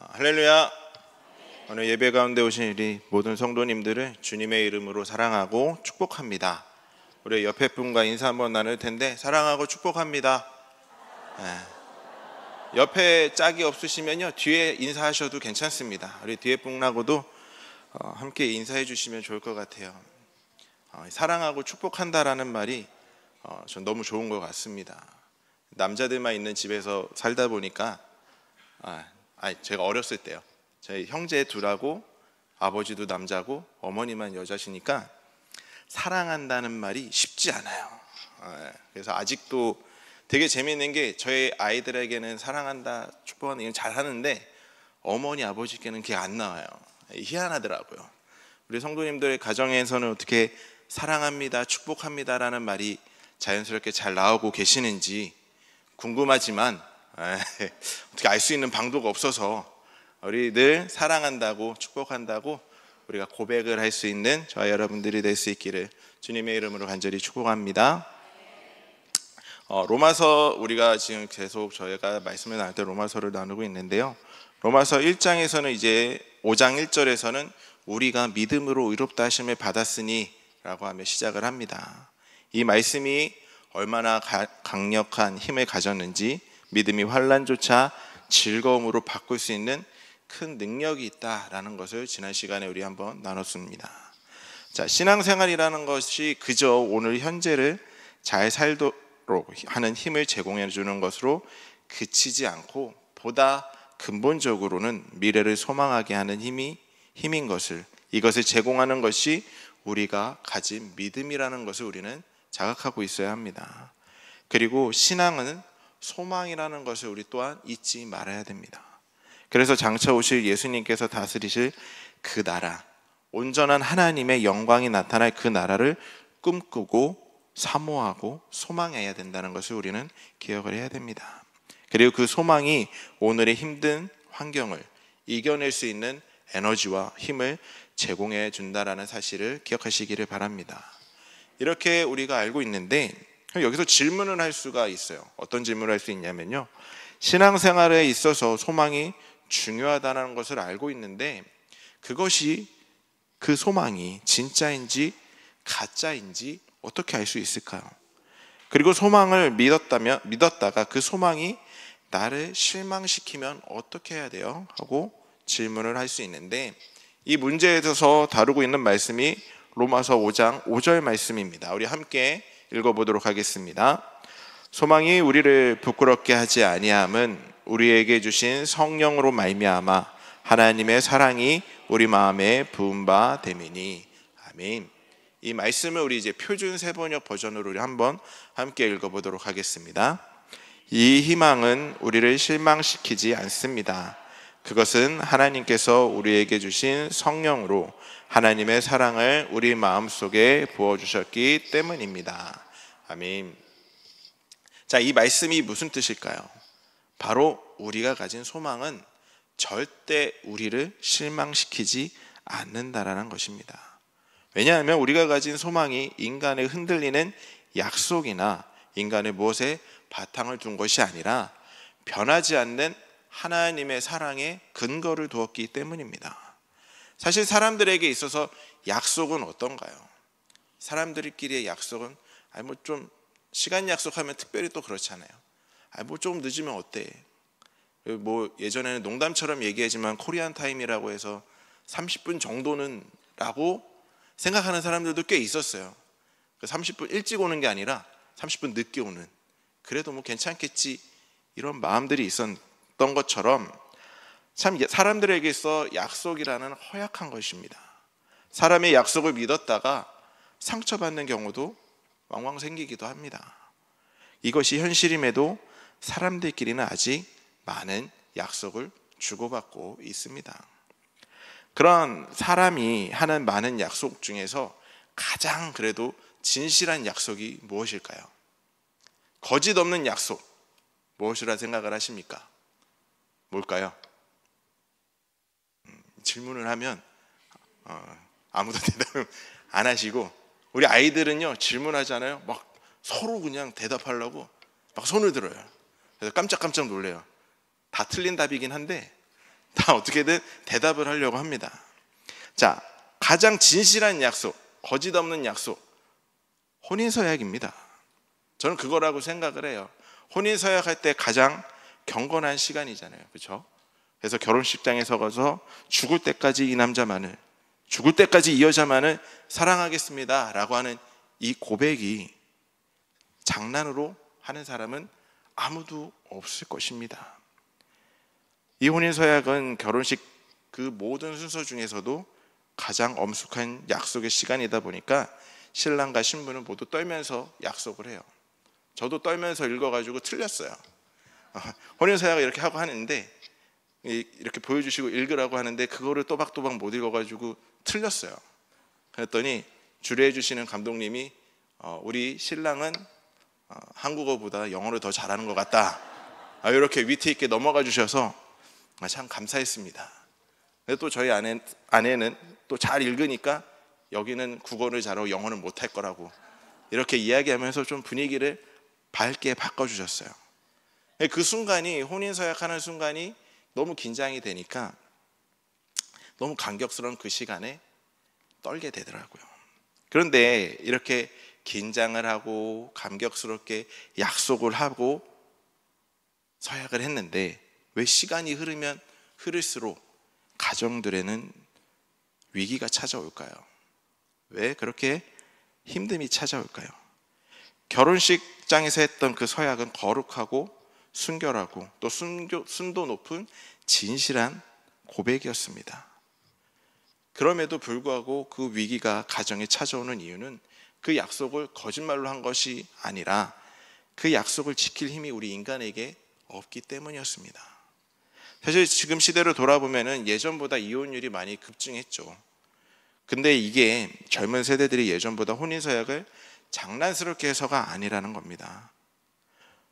할렐루야. 오늘 예배 가운데 오신 우리 모든 성도님들을 주님의 이름으로 사랑하고 축복합니다. 우리 옆에 분과 인사 한번 나눌 텐데, 사랑하고 축복합니다. 옆에 짝이 없으시면요, 뒤에 인사하셔도 괜찮습니다. 우리 뒤에 분하고도 함께 인사해 주시면 좋을 것 같아요. 사랑하고 축복한다라는 말이 전 너무 좋은 것 같습니다. 남자들만 있는 집에서 살다 보니까 제가 어렸을 때요, 저희 형제 둘하고 아버지도 남자고 어머니만 여자시니까 사랑한다는 말이 쉽지 않아요. 그래서 아직도 되게 재미있는 게, 저희 아이들에게는 사랑한다, 축복한다 이런 잘 하는데 어머니 아버지께는 그게 안 나와요. 희한하더라고요. 우리 성도님들의 가정에서는 어떻게 사랑합니다, 축복합니다라는 말이 자연스럽게 잘 나오고 계시는지 궁금하지만 어떻게 알 수 있는 방도가 없어서 우리 늘 사랑한다고 축복한다고 우리가 고백을 할 수 있는 저와 여러분들이 될 수 있기를 주님의 이름으로 간절히 축복합니다. 로마서, 우리가 지금 계속 저희가 말씀을 나눌 때 로마서를 나누고 있는데요, 로마서 1장에서는 이제 5장 1절에서는 우리가 믿음으로 의롭다 하심을 받았으니 라고 하며 시작을 합니다. 이 말씀이 얼마나 강력한 힘을 가졌는지, 믿음이 환난조차 즐거움으로 바꿀 수 있는 큰 능력이 있다라는 것을 지난 시간에 우리 한번 나눴습니다. 자, 신앙생활이라는 것이 그저 오늘 현재를 잘 살도록 하는 힘을 제공해 주는 것으로 그치지 않고, 보다 근본적으로는 미래를 소망하게 하는 힘인 것을, 이것을 제공하는 것이 우리가 가진 믿음이라는 것을 우리는 자각하고 있어야 합니다. 그리고 신앙은 소망이라는 것을 우리 또한 잊지 말아야 됩니다. 그래서 장차 오실 예수님께서 다스리실 그 나라, 온전한 하나님의 영광이 나타날 그 나라를 꿈꾸고 사모하고 소망해야 된다는 것을 우리는 기억을 해야 됩니다. 그리고 그 소망이 오늘의 힘든 환경을 이겨낼 수 있는 에너지와 힘을 제공해 준다라는 사실을 기억하시기를 바랍니다. 이렇게 우리가 알고 있는데, 여기서 질문을 할 수가 있어요. 어떤 질문을 할 수 있냐면요, 신앙생활에 있어서 소망이 중요하다는 것을 알고 있는데, 그것이, 그 소망이 진짜인지 가짜인지 어떻게 알 수 있을까요? 그리고 소망을 믿었다가 그 소망이 나를 실망시키면 어떻게 해야 돼요? 하고 질문을 할 수 있는데, 이 문제에 대해서 다루고 있는 말씀이 로마서 5장 5절 말씀입니다. 우리 함께 읽어보도록 하겠습니다. 소망이 우리를 부끄럽게 하지 아니함은 우리에게 주신 성령으로 말미암아 하나님의 사랑이 우리 마음에 부은 바 됨이니. 아멘. 이 말씀을 우리 이제 표준 세번역 버전으로 우리 한번 함께 읽어보도록 하겠습니다. 이 희망은 우리를 실망시키지 않습니다. 그것은 하나님께서 우리에게 주신 성령으로 하나님의 사랑을 우리 마음속에 부어주셨기 때문입니다. 아멘. 자, 이 말씀이 무슨 뜻일까요? 바로 우리가 가진 소망은 절대 우리를 실망시키지 않는다라는 것입니다. 왜냐하면 우리가 가진 소망이 인간의 흔들리는 약속이나 인간의 무엇에 바탕을 둔 것이 아니라 변하지 않는 하나님의 사랑에 근거를 두었기 때문입니다. 사실 사람들에게 있어서 약속은 어떤가요? 사람들끼리의 약속은 좀 시간 약속하면 특별히 또 그렇잖아요. 조금 늦으면 어때? 예전에는 농담처럼 얘기하지만 코리안 타임이라고 해서 30분 정도는 라고 생각하는 사람들도 꽤 있었어요. 30분 일찍 오는 게 아니라 30분 늦게 오는, 그래도 괜찮겠지, 이런 마음들이 있었던 것처럼, 참 사람들에게 있어 약속이라는 허약한 것입니다. 사람의 약속을 믿었다가 상처받는 경우도 왕왕 생기기도 합니다. 이것이 현실임에도 사람들끼리는 아직 많은 약속을 주고받고 있습니다. 그런 사람이 하는 많은 약속 중에서 가장 그래도 진실한 약속이 무엇일까요? 거짓 없는 약속, 무엇이라 생각을 하십니까? 뭘까요? 질문을 하면 아무도 대답을 안 하시고, 우리 아이들은요, 질문하잖아요, 서로 그냥 대답하려고 손을 들어요. 그래서 깜짝깜짝 놀래요. 다 틀린 답이긴 한데 다 어떻게든 대답을 하려고 합니다. 자, 가장 진실한 약속, 거짓 없는 약속, 혼인서약입니다. 저는 그거라고 생각을 해요. 혼인서약할 때 가장 경건한 시간이잖아요. 그렇죠? 그래서 결혼식장에 서서 죽을 때까지 이 남자만을, 죽을 때까지 이 여자만을 사랑하겠습니다 라고 하는 이 고백이 장난으로 하는 사람은 아무도 없을 것입니다. 이 혼인서약은 결혼식 그 모든 순서 중에서도 가장 엄숙한 약속의 시간이다 보니까 신랑과 신부는 모두 떨면서 약속을 해요. 저도 떨면서 읽어가지고 틀렸어요. 혼인서약을 이렇게 하고 하는데, 이렇게 보여주시고 읽으라고 하는데 그거를 또박또박 못 읽어가지고 틀렸어요. 그랬더니 주례해 주시는 감독님이 우리 신랑은 한국어보다 영어를 더 잘하는 것 같다, 이렇게 위트 있게 넘어가 주셔서 참 감사했습니다. 근데 또 저희 아내는 또 잘 읽으니까 여기는 국어를 잘하고 영어는 못할 거라고 이렇게 이야기하면서 좀 분위기를 밝게 바꿔주셨어요. 그 순간이, 혼인서약하는 순간이 너무 긴장이 되니까 너무 감격스러운 그 시간에 떨게 되더라고요. 그런데 이렇게 긴장을 하고 감격스럽게 약속을 하고 서약을 했는데 왜 시간이 흐르면 흐를수록 가정들에는 위기가 찾아올까요? 왜 그렇게 힘듦이 찾아올까요? 결혼식장에서 했던 그 서약은 거룩하고 순결하고 또 순도 높은 진실한 고백이었습니다. 그럼에도 불구하고 그 위기가 가정에 찾아오는 이유는 그 약속을 거짓말로 한 것이 아니라 그 약속을 지킬 힘이 우리 인간에게 없기 때문이었습니다. 사실 지금 시대로 돌아보면 예전보다 이혼율이 많이 급증했죠. 근데 이게 젊은 세대들이 예전보다 혼인서약을 장난스럽게 해서가 아니라는 겁니다.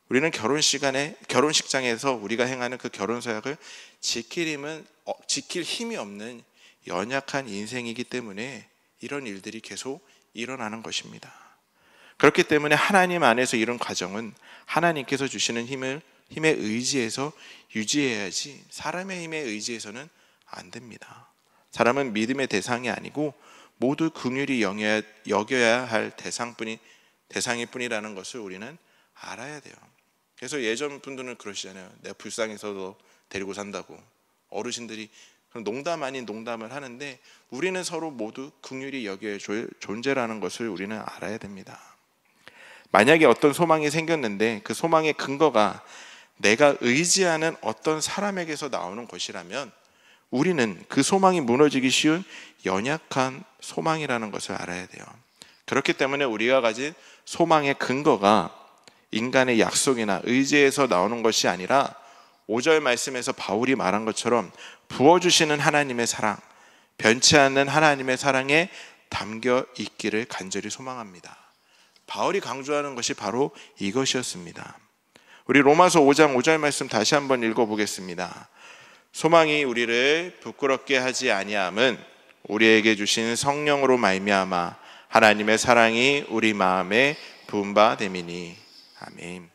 우리는 결혼식장에서 우리가 행하는 그 결혼서약을 지킬 힘이 없는 연약한 인생이기 때문에 이런 일들이 계속 일어나는 것입니다. 그렇기 때문에 하나님 안에서 이런 과정은 하나님께서 주시는 힘에 의지해서 유지해야지 사람의 힘에 의지해서는 안 됩니다. 사람은 믿음의 대상이 아니고 모두 긍휼히 여겨야 할 대상일 뿐이라는 것을 우리는 알아야 돼요. 그래서 예전 분들은 그러시잖아요. 내가 불쌍해서도 데리고 산다고. 어르신들이 농담 아닌 농담을 하는데 우리는 서로 모두 긍휼히 여겨야 할 존재라는 것을 우리는 알아야 됩니다. 만약에 어떤 소망이 생겼는데 그 소망의 근거가 내가 의지하는 어떤 사람에게서 나오는 것이라면 우리는 그 소망이 무너지기 쉬운 연약한 소망이라는 것을 알아야 돼요. 그렇기 때문에 우리가 가진 소망의 근거가 인간의 약속이나 의지에서 나오는 것이 아니라 5절 말씀에서 바울이 말한 것처럼 부어주시는 하나님의 사랑, 변치 않는 하나님의 사랑에 담겨 있기를 간절히 소망합니다. 바울이 강조하는 것이 바로 이것이었습니다. 우리 로마서 5장 5절 말씀 다시 한번 읽어보겠습니다. 소망이 우리를 부끄럽게 하지 아니함은 우리에게 주신 성령으로 말미암아 하나님의 사랑이 우리 마음에 부은 바 됨이니. 아멘.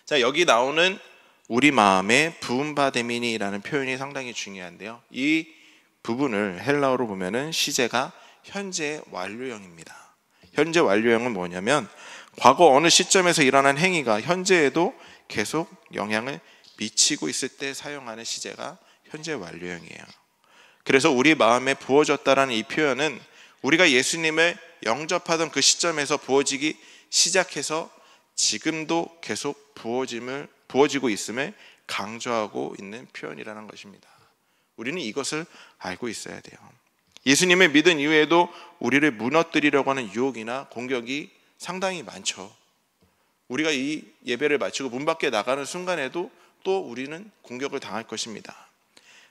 자, 여기 나오는 우리 마음에 부은 바 됨이니라는 표현이 상당히 중요한데요. 이 부분을 헬라어로 보면은 시제가 현재 완료형입니다. 현재 완료형은 뭐냐면 과거 어느 시점에서 일어난 행위가 현재에도 계속 영향을 미치고 있을 때 사용하는 시제가 현재 완료형이에요. 그래서 우리 마음에 부어졌다라는 이 표현은 우리가 예수님을 영접하던 그 시점에서 부어지기 시작해서 지금도 계속 부어지고 있음을 강조하고 있는 표현이라는 것입니다. 우리는 이것을 알고 있어야 돼요. 예수님을 믿은 이후에도 우리를 무너뜨리려고 하는 유혹이나 공격이 상당히 많죠. 우리가 이 예배를 마치고 문 밖에 나가는 순간에도 또 우리는 공격을 당할 것입니다.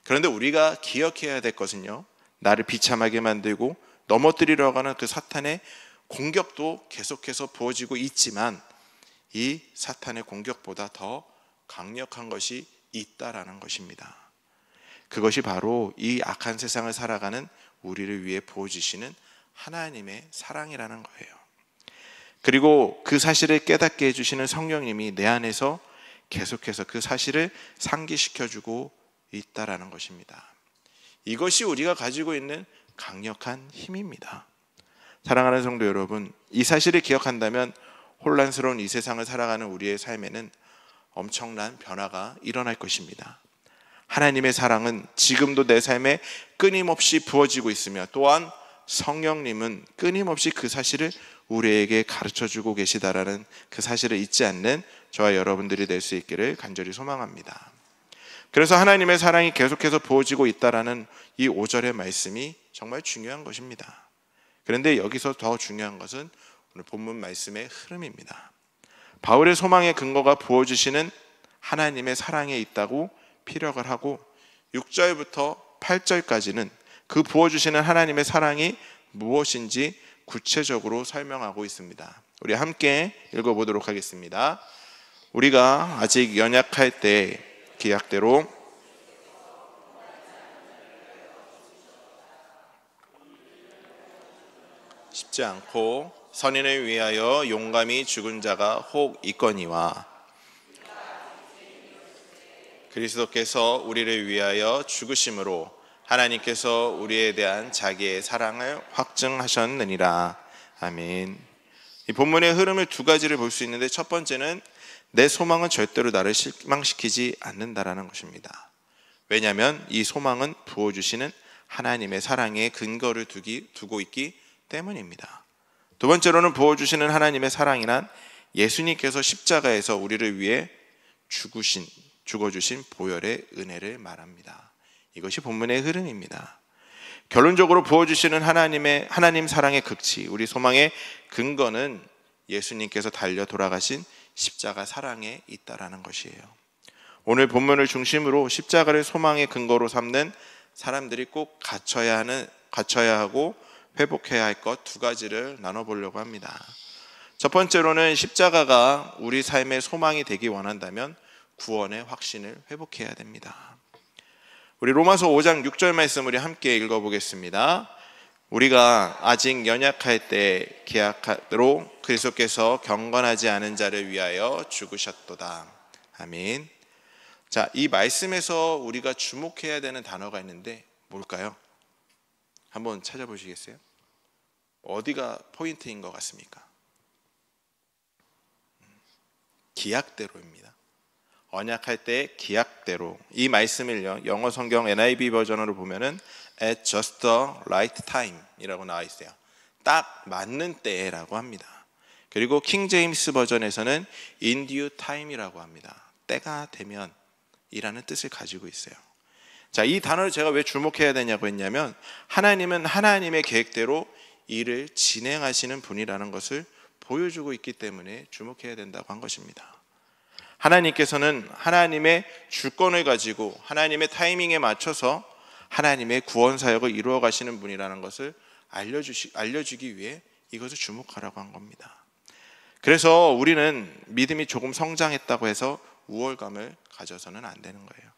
그런데 우리가 기억해야 될 것은요, 나를 비참하게 만들고 넘어뜨리려고 하는 그 사탄의 공격도 계속해서 부어지고 있지만 이 사탄의 공격보다 더 강력한 것이 있다라는 것입니다. 그것이 바로 이 악한 세상을 살아가는 우리를 위해 부어주시는 하나님의 사랑이라는 거예요. 그리고 그 사실을 깨닫게 해주시는 성령님이 내 안에서 계속해서 그 사실을 상기시켜주고 있다라는 것입니다. 이것이 우리가 가지고 있는 강력한 힘입니다. 사랑하는 성도 여러분, 이 사실을 기억한다면 혼란스러운 이 세상을 살아가는 우리의 삶에는 엄청난 변화가 일어날 것입니다. 하나님의 사랑은 지금도 내 삶에 끊임없이 부어지고 있으며, 또한 성령님은 끊임없이 그 사실을 우리에게 가르쳐주고 계시다라는 그 사실을 잊지 않는 저와 여러분들이 될 수 있기를 간절히 소망합니다. 그래서 하나님의 사랑이 계속해서 부어지고 있다라는 이 5절의 말씀이 정말 중요한 것입니다. 그런데 여기서 더 중요한 것은 오늘 본문 말씀의 흐름입니다. 바울의 소망의 근거가 부어주시는 하나님의 사랑에 있다고 피력을 하고, 6절부터 8절까지는 그 부어주시는 하나님의 사랑이 무엇인지 구체적으로 설명하고 있습니다. 우리 함께 읽어보도록 하겠습니다. 우리가 아직 연약할 때 기약대로 쉽지 않고 선인을 위하여 용감히 죽은 자가 혹 있거니와, 그리스도께서 우리를 위하여 죽으심으로 하나님께서 우리에 대한 자기의 사랑을 확증하셨느니라. 아멘. 이 본문의 흐름을 두 가지를 볼 수 있는데, 첫 번째는 내 소망은 절대로 나를 실망시키지 않는다라는 것입니다. 왜냐하면 이 소망은 부어주시는 하나님의 사랑에 근거를 두고 있기 때문입니다. 두 번째로는 부어주시는 하나님의 사랑이란 예수님께서 십자가에서 우리를 위해 죽어주신 보혈의 은혜를 말합니다. 이것이 본문의 흐름입니다. 결론적으로 부어주시는 하나님 사랑의 극치, 우리 소망의 근거는 예수님께서 달려 돌아가신 십자가 사랑에 있다라는 것이에요. 오늘 본문을 중심으로 십자가를 소망의 근거로 삼는 사람들이 꼭 갖춰야 하고 회복해야 할 것 두 가지를 나눠보려고 합니다. 첫 번째로는 십자가가 우리 삶의 소망이 되기 원한다면 구원의 확신을 회복해야 됩니다. 우리 로마서 5장 6절 말씀 우리 함께 읽어보겠습니다. 우리가 아직 연약할 때 기약대로 그리스도께서 경건하지 않은 자를 위하여 죽으셨도다. 아멘. 자, 이 말씀에서 우리가 주목해야 되는 단어가 있는데 뭘까요? 한번 찾아보시겠어요? 어디가 포인트인 것 같습니까? 기약대로입니다. 언약할 때 기약대로. 이 말씀을요, 영어 성경 NIV 버전으로 보면은 at just the right time 이라고 나와 있어요. 딱 맞는 때라고 합니다. 그리고 킹 제임스 버전에서는 in due time이라고 합니다. 때가 되면 이라는 뜻을 가지고 있어요. 자, 이 단어를 제가 왜 주목해야 되냐고 했냐면, 하나님은 하나님의 계획대로 일을 진행하시는 분이라는 것을 보여주고 있기 때문에 주목해야 된다고 한 것입니다. 하나님께서는 하나님의 주권을 가지고 하나님의 타이밍에 맞춰서 하나님의 구원 사역을 이루어 가시는 분이라는 것을 알려주기 위해 이것을 주목하라고 한 겁니다. 그래서 우리는 믿음이 조금 성장했다고 해서 우월감을 가져서는 안 되는 거예요.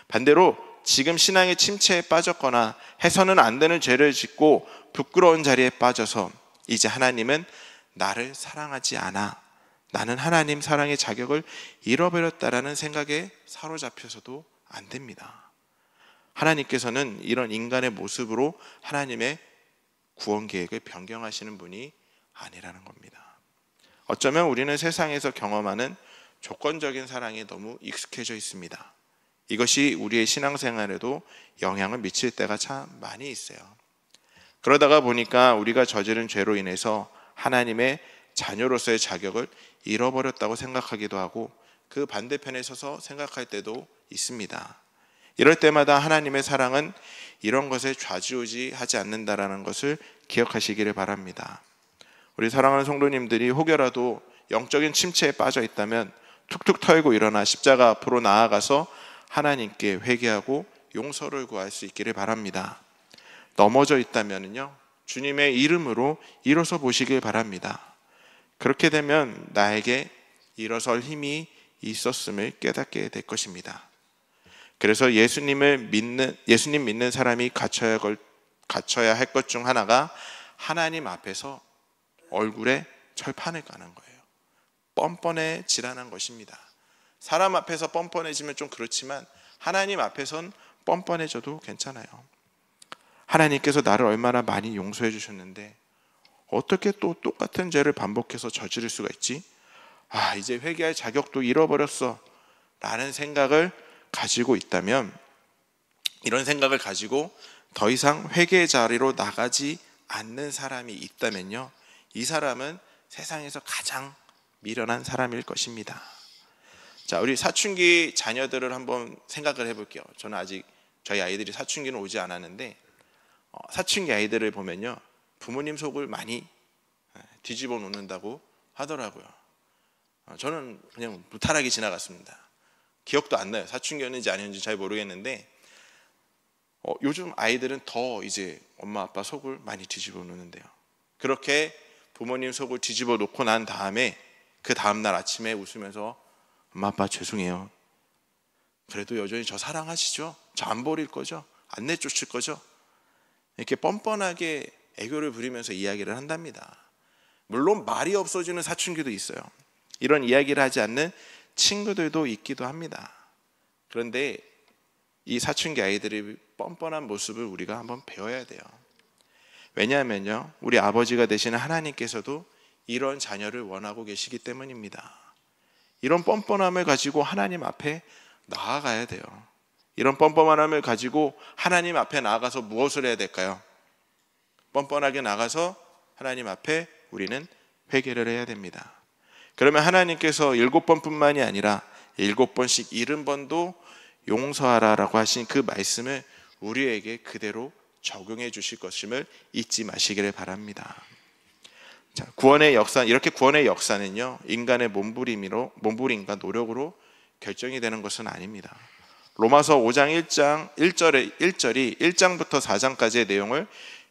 반대로 지금 신앙의 침체에 빠졌거나 해서는 안 되는 죄를 짓고 부끄러운 자리에 빠져서 이제 하나님은 나를 사랑하지 않아, 나는 하나님 사랑의 자격을 잃어버렸다라는 생각에 사로잡혀서도 안 됩니다. 하나님께서는 이런 인간의 모습으로 하나님의 구원 계획을 변경하시는 분이 아니라는 겁니다. 어쩌면 우리는 세상에서 경험하는 조건적인 사랑에 너무 익숙해져 있습니다. 이것이 우리의 신앙생활에도 영향을 미칠 때가 참 많이 있어요. 그러다가 보니까 우리가 저지른 죄로 인해서 하나님의 자녀로서의 자격을 잃어버렸다고 생각하기도 하고, 그 반대편에 서서 생각할 때도 있습니다. 이럴 때마다 하나님의 사랑은 이런 것에 좌지우지하지 않는다라는 것을 기억하시기를 바랍니다. 우리 사랑하는 성도님들이 혹여라도 영적인 침체에 빠져 있다면 툭툭 털고 일어나 십자가 앞으로 나아가서 하나님께 회개하고 용서를 구할 수 있기를 바랍니다. 넘어져 있다면요, 주님의 이름으로 일어서 보시길 바랍니다. 그렇게 되면 나에게 일어설 힘이 있었음을 깨닫게 될 것입니다. 그래서 예수님 믿는 사람이 갖춰야 할 것 중 하나가 하나님 앞에서 얼굴에 철판을 까는 거예요. 뻔뻔해지라는 것입니다. 사람 앞에서 뻔뻔해지면 좀 그렇지만 하나님 앞에선 뻔뻔해져도 괜찮아요. 하나님께서 나를 얼마나 많이 용서해 주셨는데 어떻게 또 똑같은 죄를 반복해서 저지를 수가 있지? 이제 회개할 자격도 잃어버렸어 라는 생각을 가지고 있다면, 이런 생각을 가지고 더 이상 회개의 자리로 나가지 않는 사람이 있다면요, 이 사람은 세상에서 가장 미련한 사람일 것입니다. 자, 우리 사춘기 자녀들을 한번 생각을 해볼게요. 저는 아직 저희 아이들이 사춘기는 오지 않았는데 사춘기 아이들을 보면요, 부모님 속을 많이 뒤집어 놓는다고 하더라고요. 저는 그냥 무탈하게 지나갔습니다. 기억도 안 나요. 사춘기였는지 아니었는지 잘 모르겠는데 요즘 아이들은 더 이제 엄마 아빠 속을 많이 뒤집어 놓는데요. 그렇게 부모님 속을 뒤집어 놓고 난 다음에 그 다음날 아침에 웃으면서 엄마 아빠 죄송해요. 그래도 여전히 저 사랑하시죠? 저 안 버릴 거죠? 안 내쫓을 거죠? 이렇게 뻔뻔하게 애교를 부리면서 이야기를 한답니다. 물론 말이 없어지는 사춘기도 있어요. 이런 이야기를 하지 않는 친구들도 있기도 합니다. 그런데 이 사춘기 아이들의 뻔뻔한 모습을 우리가 한번 배워야 돼요. 왜냐하면요, 우리 아버지가 되시는 하나님께서도 이런 자녀를 원하고 계시기 때문입니다. 이런 뻔뻔함을 가지고 하나님 앞에 나아가야 돼요. 이런 뻔뻔함을 가지고 하나님 앞에 나아가서 무엇을 해야 될까요? 뻔뻔하게 나가서 하나님 앞에 우리는 회개를 해야 됩니다. 그러면 하나님께서 7번뿐만이 아니라 7번씩 70번도 용서하라라고 하신 그 말씀을 우리에게 그대로 적용해 주실 것임을 잊지 마시기를 바랍니다. 자, 구원의 역사, 이렇게 구원의 역사는요, 인간의 몸부림과 노력으로 결정이 되는 것은 아닙니다. 로마서 5장 1절이 1장부터 4장까지의 내용을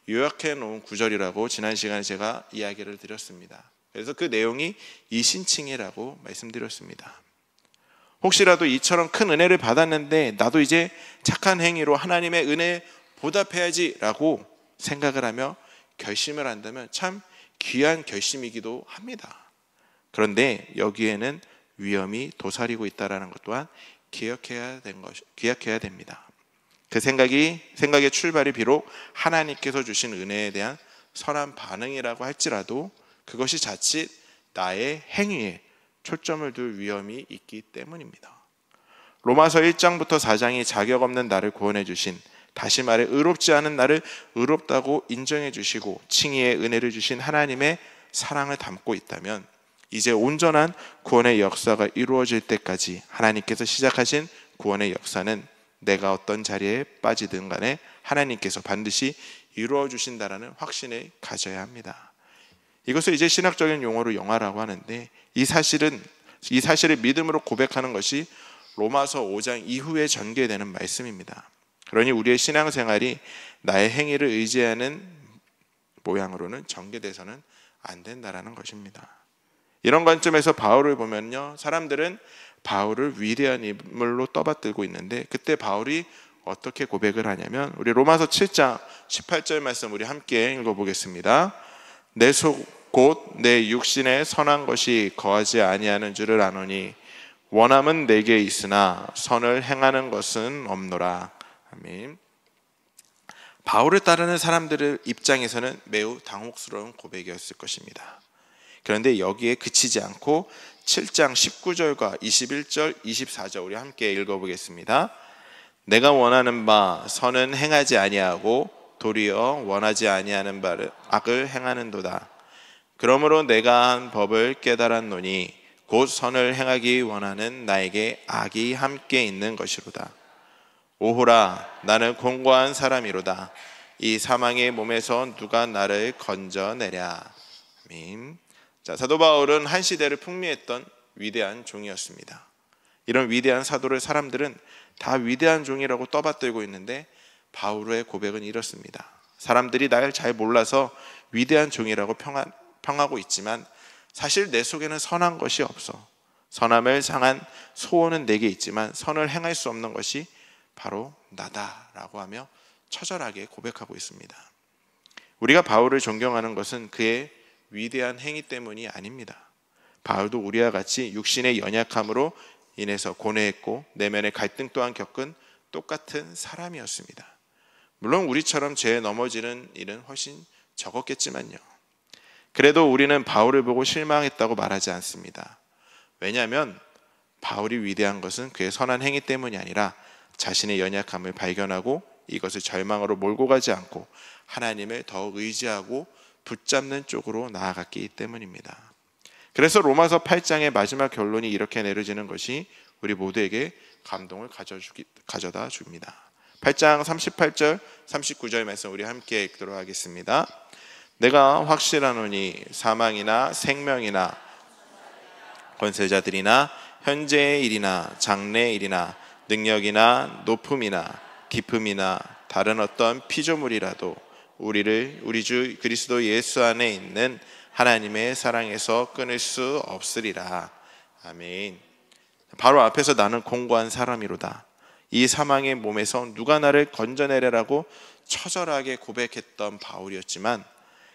요약해 놓은 구절이라고 지난 시간에 제가 이야기를 드렸습니다. 그래서 그 내용이 이신칭이라고 말씀드렸습니다. 혹시라도 이처럼 큰 은혜를 받았는데 나도 이제 착한 행위로 하나님의 은혜에 보답해야지 라고 생각을 하며 결심을 한다면 참 귀한 결심이기도 합니다. 그런데 여기에는 위험이 도사리고 있다는 것 또한 기억해야 됩니다. 그 생각의 출발이 비록 하나님께서 주신 은혜에 대한 선한 반응이라고 할지라도 그것이 자칫 나의 행위에 초점을 둘 위험이 있기 때문입니다. 로마서 1장부터 4장이 자격 없는 나를 구원해 주신, 다시 말해 의롭지 않은 나를 의롭다고 인정해 주시고 칭의의 은혜를 주신 하나님의 사랑을 담고 있다면, 이제 온전한 구원의 역사가 이루어질 때까지 하나님께서 시작하신 구원의 역사는 내가 어떤 자리에 빠지든 간에 하나님께서 반드시 이루어 주신다라는 확신을 가져야 합니다. 이것을 이제 신학적인 용어로 영화라고 하는데, 이 사실을 믿음으로 고백하는 것이 로마서 5장 이후에 전개되는 말씀입니다. 그러니 우리의 신앙생활이 나의 행위를 의지하는 모양으로는 전개돼서는 안 된다라는 것입니다. 이런 관점에서 바울을 보면요, 사람들은 바울을 위대한 인물로 떠받들고 있는데, 그때 바울이 어떻게 고백을 하냐면, 우리 로마서 7장 18절 말씀 우리 함께 읽어보겠습니다. 내 속 곧 내 육신에 선한 것이 거하지 아니하는 줄을 아노니 원함은 내게 있으나 선을 행하는 것은 없노라. 아멘. 바울을 따르는 사람들의 입장에서는 매우 당혹스러운 고백이었을 것입니다. 그런데 여기에 그치지 않고 7장 19절과 21절, 24절 우리 함께 읽어보겠습니다. 내가 원하는 바 선은 행하지 아니하고 도리어 원하지 아니하는 바를 악을 행하는도다. 그러므로 내가 한 법을 깨달았노니 곧 선을 행하기 원하는 나에게 악이 함께 있는 것이로다. 오호라, 나는 공고한 사람이로다. 이 사망의 몸에서 누가 나를 건져내랴. 아멘. 자, 사도 바울은 한 시대를 풍미했던 위대한 종이었습니다. 이런 위대한 사도를 사람들은 다 위대한 종이라고 떠받들고 있는데, 바울의 고백은 이렇습니다. 사람들이 날 잘 몰라서 위대한 종이라고 평하고 있지만 사실 내 속에는 선한 것이 없어. 선함을 향한 소원은 내게 있지만 선을 행할 수 없는 것이 바로 나다라고 하며 처절하게 고백하고 있습니다. 우리가 바울을 존경하는 것은 그의 위대한 행위 때문이 아닙니다. 바울도 우리와 같이 육신의 연약함으로 인해서 고뇌했고 내면의 갈등 또한 겪은 똑같은 사람이었습니다. 물론 우리처럼 죄에 넘어지는 일은 훨씬 적었겠지만요. 그래도 우리는 바울을 보고 실망했다고 말하지 않습니다. 왜냐하면 바울이 위대한 것은 그의 선한 행위 때문이 아니라 자신의 연약함을 발견하고 이것을 절망으로 몰고 가지 않고 하나님을 더욱 의지하고 붙잡는 쪽으로 나아갔기 때문입니다. 그래서 로마서 8장의 마지막 결론이 이렇게 내려지는 것이 우리 모두에게 감동을 가져다 줍니다. 8장 38절 39절 말씀 우리 함께 읽도록 하겠습니다. 내가 확실하노니 사망이나 생명이나 권세자들이나 현재의 일이나 장래의 일이나 능력이나 높음이나 깊음이나 다른 어떤 피조물이라도 우리 주 그리스도 예수 안에 있는 하나님의 사랑에서 끊을 수 없으리라. 아멘. 바로 앞에서 나는 공고한 사람이로다. 이 사망의 몸에서 누가 나를 건져내려라고 처절하게 고백했던 바울이었지만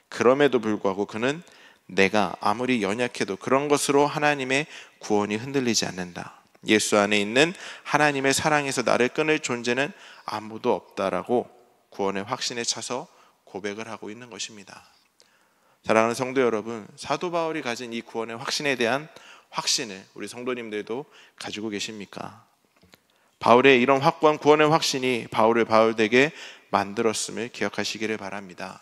그럼에도 불구하고 그는 내가 아무리 연약해도 그런 것으로 하나님의 구원이 흔들리지 않는다. 예수 안에 있는 하나님의 사랑에서 나를 끊을 존재는 아무도 없다라고 구원의 확신에 차서 고백을 하고 있는 것입니다. 사랑하는 성도 여러분, 사도 바울이 가진 이 구원의 확신에 대한 확신을 우리 성도님들도 가지고 계십니까? 바울의 이런 확고한 구원의 확신이 바울을 바울되게 만들었음을 기억하시기를 바랍니다.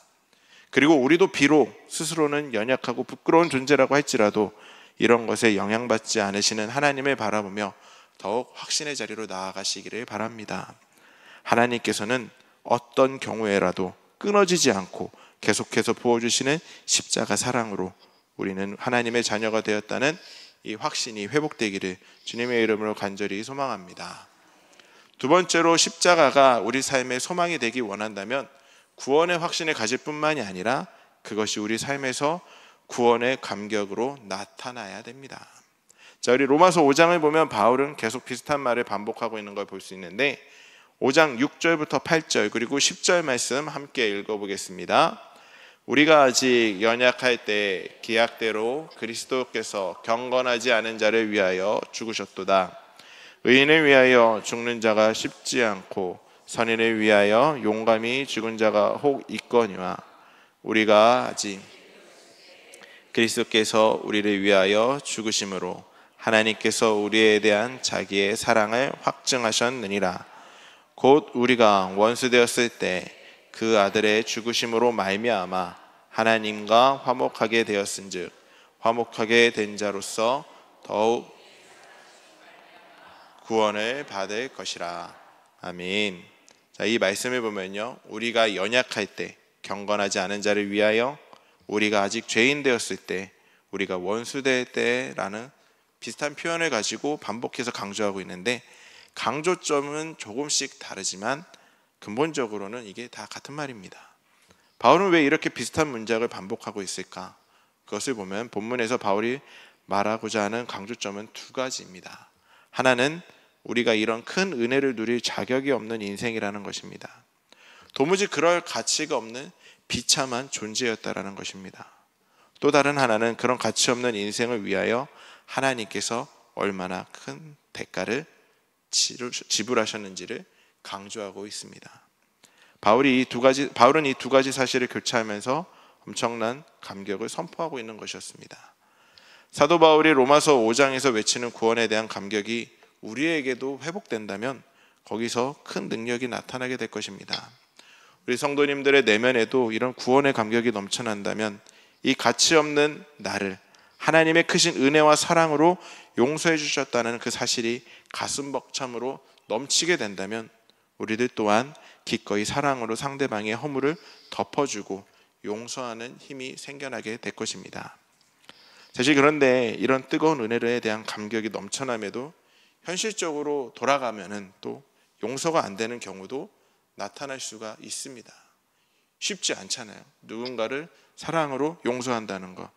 그리고 우리도 비록 스스로는 연약하고 부끄러운 존재라고 할지라도 이런 것에 영향받지 않으시는 하나님을 바라보며 더욱 확신의 자리로 나아가시기를 바랍니다. 하나님께서는 어떤 경우에라도 끊어지지 않고 계속해서 부어주시는 십자가 사랑으로 우리는 하나님의 자녀가 되었다는 이 확신이 회복되기를 주님의 이름으로 간절히 소망합니다. 두 번째로 십자가가 우리 삶의 소망이 되기 원한다면 구원의 확신을 가질 뿐만이 아니라 그것이 우리 삶에서 구원의 감격으로 나타나야 됩니다. 자, 우리 로마서 5장을 보면 바울은 계속 비슷한 말을 반복하고 있는 걸 볼 수 있는데 5장 6절부터 8절 그리고 10절 말씀 함께 읽어보겠습니다. 우리가 아직 연약할 때 기약대로 그리스도께서 경건하지 않은 자를 위하여 죽으셨도다. 의인을 위하여 죽는 자가 쉽지 않고 선인을 위하여 용감히 죽은 자가 혹 있거니와 우리가 아직 그리스도께서 우리를 위하여 죽으심으로 하나님께서 우리에 대한 자기의 사랑을 확증하셨느니라. 곧 우리가 원수 되었을 때 그 아들의 죽으심으로 말미암아 하나님과 화목하게 되었은즉 화목하게 된 자로서 더욱 구원을 받을 것이라. 아멘. 자, 이 말씀을 보면요, 우리가 연약할 때 경건하지 않은 자를 위하여 우리가 아직 죄인 되었을 때 우리가 원수 될 때라는 비슷한 표현을 가지고 반복해서 강조하고 있는데 강조점은 조금씩 다르지만 근본적으로는 이게 다 같은 말입니다. 바울은 왜 이렇게 비슷한 문장을 반복하고 있을까? 그것을 보면 본문에서 바울이 말하고자 하는 강조점은 두 가지입니다. 하나는 우리가 이런 큰 은혜를 누릴 자격이 없는 인생이라는 것입니다. 도무지 그럴 가치가 없는 비참한 존재였다라는 것입니다. 또 다른 하나는 그런 가치 없는 인생을 위하여 하나님께서 얼마나 큰 대가를 지불하셨는지를 강조하고 있습니다. 바울은 이 두 가지 사실을 교차하면서 엄청난 감격을 선포하고 있는 것이었습니다. 사도 바울이 로마서 5장에서 외치는 구원에 대한 감격이 우리에게도 회복된다면 거기서 큰 능력이 나타나게 될 것입니다. 우리 성도님들의 내면에도 이런 구원의 감격이 넘쳐난다면 이 가치 없는 나를 하나님의 크신 은혜와 사랑으로 용서해 주셨다는 그 사실이 가슴 벅참으로 넘치게 된다면 우리들 또한 기꺼이 사랑으로 상대방의 허물을 덮어주고 용서하는 힘이 생겨나게 될 것입니다. 사실 그런데 이런 뜨거운 은혜에 대한 감격이 넘쳐남에도 현실적으로 돌아가면은 또 용서가 안 되는 경우도 나타날 수가 있습니다. 쉽지 않잖아요. 누군가를 사랑으로 용서한다는 것.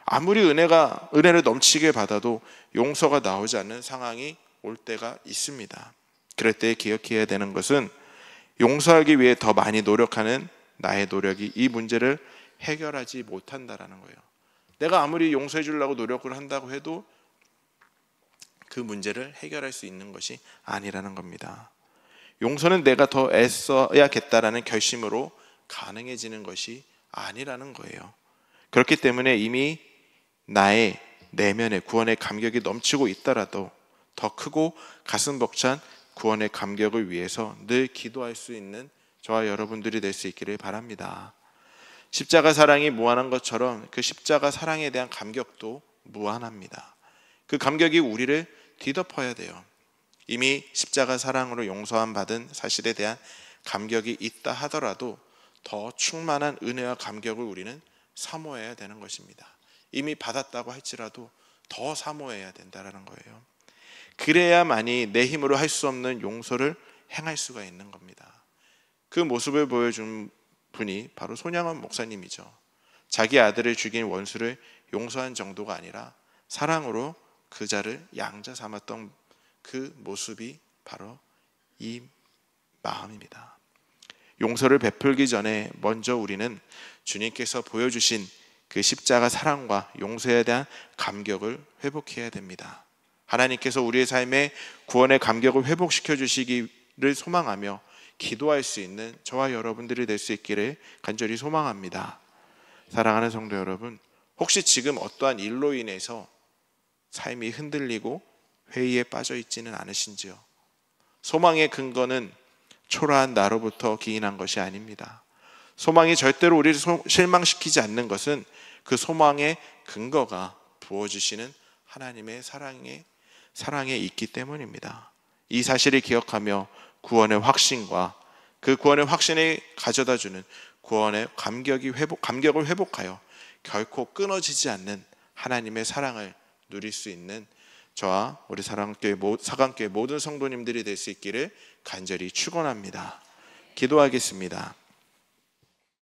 아무리 은혜를 넘치게 받아도 용서가 나오지 않는 상황이 올 때가 있습니다. 그럴 때 기억해야 되는 것은 용서하기 위해 더 많이 노력하는 나의 노력이 이 문제를 해결하지 못한다라는 거예요. 내가 아무리 용서해 주려고 노력을 한다고 해도 그 문제를 해결할 수 있는 것이 아니라는 겁니다. 용서는 내가 더 애써야겠다라는 결심으로 가능해지는 것이 아니라는 거예요. 그렇기 때문에 이미 나의 내면에 구원의 감격이 넘치고 있더라도 더 크고 가슴 벅찬 구원의 감격을 위해서 늘 기도할 수 있는 저와 여러분들이 될 수 있기를 바랍니다. 십자가 사랑이 무한한 것처럼 그 십자가 사랑에 대한 감격도 무한합니다. 그 감격이 우리를 뒤덮어야 돼요. 이미 십자가 사랑으로 용서함 받은 사실에 대한 감격이 있다 하더라도 더 충만한 은혜와 감격을 우리는 사모해야 되는 것입니다. 이미 받았다고 할지라도 더 사모해야 된다는 거예요. 그래야만이 내 힘으로 할 수 없는 용서를 행할 수가 있는 겁니다. 그 모습을 보여준 분이 바로 손양원 목사님이죠. 자기 아들을 죽인 원수를 용서한 정도가 아니라 사랑으로 그 자를 양자 삼았던 그 모습이 바로 이 마음입니다. 용서를 베풀기 전에 먼저 우리는 주님께서 보여주신 그 십자가 사랑과 용서에 대한 감격을 회복해야 됩니다. 하나님께서 우리의 삶에 구원의 감격을 회복시켜 주시기를 소망하며 기도할 수 있는 저와 여러분들이 될 수 있기를 간절히 소망합니다. 사랑하는 성도 여러분, 혹시 지금 어떠한 일로 인해서 삶이 흔들리고 회의에 빠져 있지는 않으신지요? 소망의 근거는 초라한 나로부터 기인한 것이 아닙니다. 소망이 절대로 우리를 실망시키지 않는 것은 그 소망의 근거가 부어주시는 하나님의 사랑에 있기 때문입니다. 이 사실을 기억하며 구원의 확신과 그 구원의 확신이 가져다주는 구원의 감격을 회복하여 결코 끊어지지 않는 하나님의 사랑을 누릴 수 있는 저와 우리 사강교회 모든 성도님들이 될 수 있기를 간절히 축원합니다. 기도하겠습니다.